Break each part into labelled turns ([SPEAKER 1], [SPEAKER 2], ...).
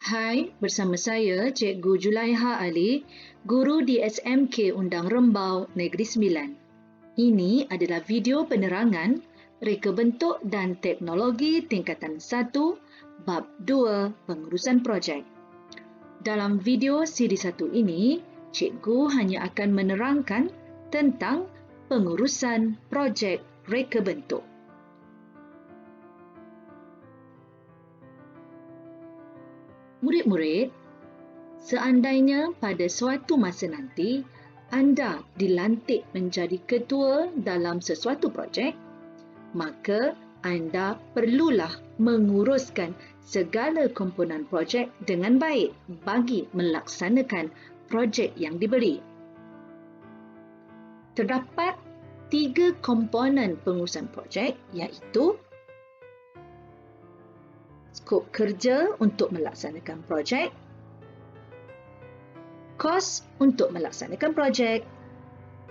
[SPEAKER 1] Hai, bersama saya Cikgu Julaiha Ali, guru di SMK Undang Rembau Negeri Sembilan. Ini adalah video penerangan reka bentuk dan teknologi tingkatan 1, bab 2, pengurusan projek. Dalam video siri 1 ini, Cikgu hanya akan menerangkan tentang pengurusan projek reka bentuk. Murid-murid, seandainya pada suatu masa nanti anda dilantik menjadi ketua dalam sesuatu projek, maka anda perlulah menguruskan segala komponen projek dengan baik bagi melaksanakan projek yang diberi. Terdapat 3 komponen pengurusan projek iaitu skop kerja untuk melaksanakan projek, kos untuk melaksanakan projek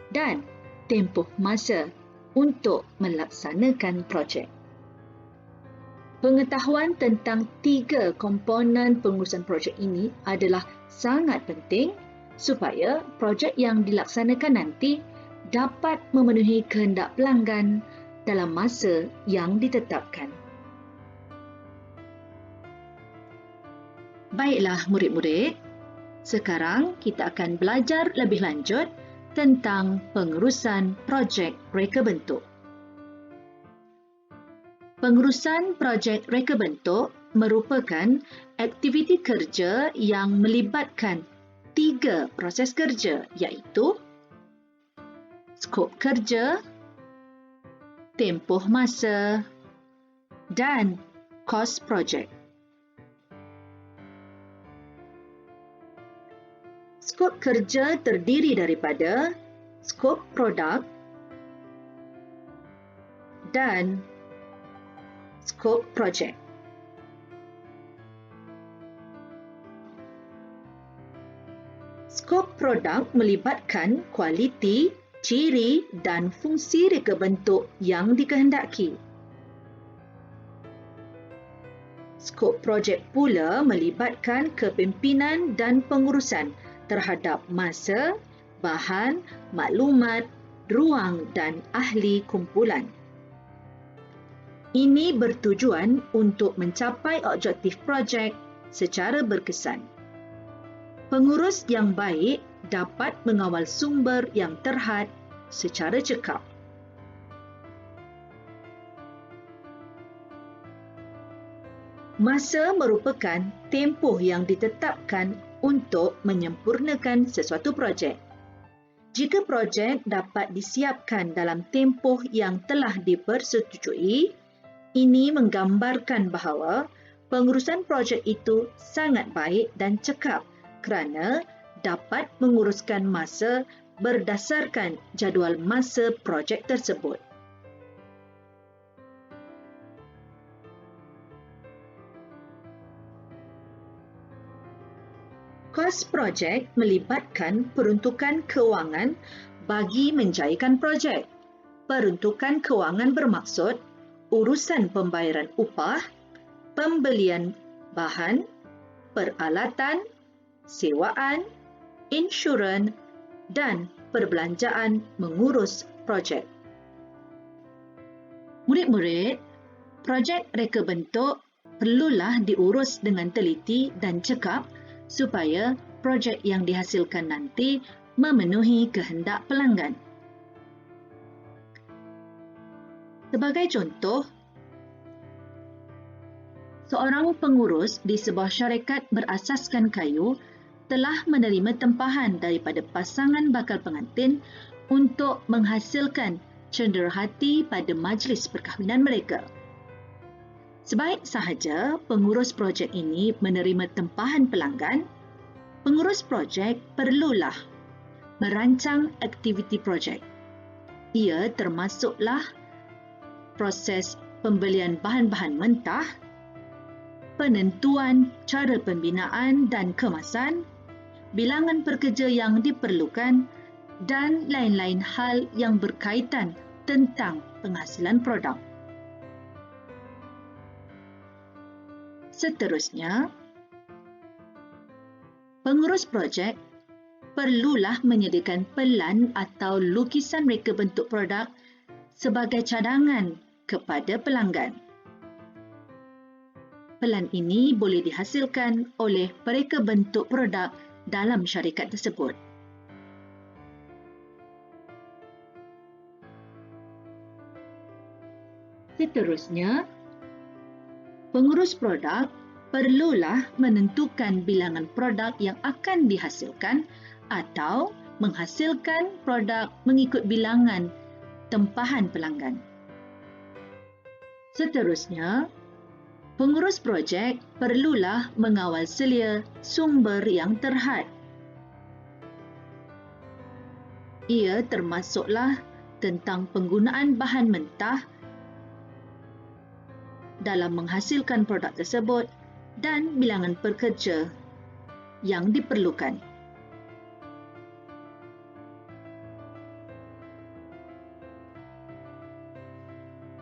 [SPEAKER 1] dan tempoh masa untuk melaksanakan projek. Pengetahuan tentang 3 komponen pengurusan projek ini adalah sangat penting supaya projek yang dilaksanakan nanti dapat memenuhi kehendak pelanggan dalam masa yang ditetapkan. Baiklah murid-murid, sekarang kita akan belajar lebih lanjut tentang pengurusan projek reka bentuk. Pengurusan projek reka bentuk merupakan aktiviti kerja yang melibatkan 3 proses kerja iaitu skop kerja, tempoh masa dan kos projek. Skop kerja terdiri daripada skop produk dan skop projek. Skop produk melibatkan kualiti, ciri dan fungsi reka bentuk yang dikehendaki. Skop projek pula melibatkan kepimpinan dan pengurusan terhadap masa, bahan, maklumat, ruang dan ahli kumpulan. Ini bertujuan untuk mencapai objektif projek secara berkesan. Pengurus yang baik dapat mengawal sumber yang terhad secara cekap. Masa merupakan tempoh yang ditetapkan untuk menyempurnakan sesuatu projek. Jika projek dapat disiapkan dalam tempoh yang telah dipersetujui, ini menggambarkan bahawa pengurusan projek itu sangat baik dan cekap kerana dapat menguruskan masa berdasarkan jadual masa projek tersebut. Kos projek melibatkan peruntukan kewangan bagi menjayakan projek. Peruntukan kewangan bermaksud urusan pembayaran upah, pembelian bahan, peralatan, sewaan, insurans dan perbelanjaan mengurus projek. Murid-murid, projek reka bentuk perlulah diurus dengan teliti dan cekap supaya projek yang dihasilkan nanti memenuhi kehendak pelanggan. Sebagai contoh, seorang pengurus di sebuah syarikat berasaskan kayu telah menerima tempahan daripada pasangan bakal pengantin untuk menghasilkan cenderahati pada majlis perkahwinan mereka. Sebaik sahaja pengurus projek ini menerima tempahan pelanggan, pengurus projek perlulah merancang aktiviti projek. Ia termasuklah proses pembelian bahan-bahan mentah, penentuan cara pembinaan dan kemasan, bilangan pekerja yang diperlukan dan lain-lain hal yang berkaitan tentang penghasilan produk. Seterusnya, Pengurus projek perlulah menyediakan pelan atau lukisan reka bentuk produk sebagai cadangan kepada pelanggan. Pelan ini boleh dihasilkan oleh pereka bentuk produk dalam syarikat tersebut. Seterusnya, pengurus produk perlulah menentukan bilangan produk yang akan dihasilkan atau menghasilkan produk mengikut bilangan tempahan pelanggan. Seterusnya, pengurus projek perlulah mengawal selia sumber yang terhad. Ia termasuklah tentang penggunaan bahan mentah dalam menghasilkan produk tersebut dan bilangan pekerja yang diperlukan.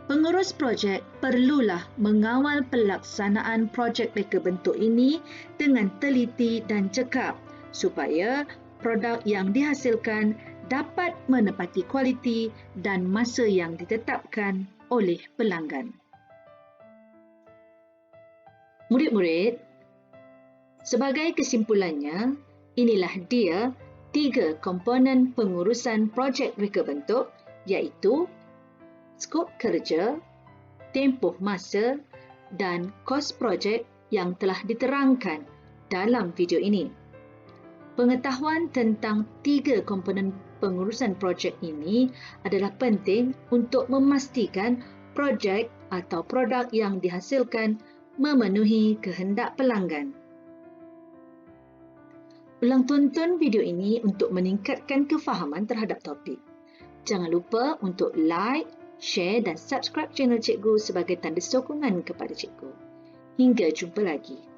[SPEAKER 1] Pengurus projek perlulah mengawal pelaksanaan projek reka bentuk ini dengan teliti dan cekap supaya produk yang dihasilkan dapat menepati kualiti dan masa yang ditetapkan oleh pelanggan. Murid-murid, sebagai kesimpulannya, inilah dia 3 komponen pengurusan projek reka bentuk iaitu skop kerja, tempoh masa dan kos projek yang telah diterangkan dalam video ini. Pengetahuan tentang 3 komponen pengurusan projek ini adalah penting untuk memastikan projek atau produk yang dihasilkan memenuhi kehendak pelanggan. Ulang tonton video ini untuk meningkatkan kefahaman terhadap topik. Jangan lupa untuk like, share dan subscribe channel Cikgu sebagai tanda sokongan kepada Cikgu. Hingga jumpa lagi.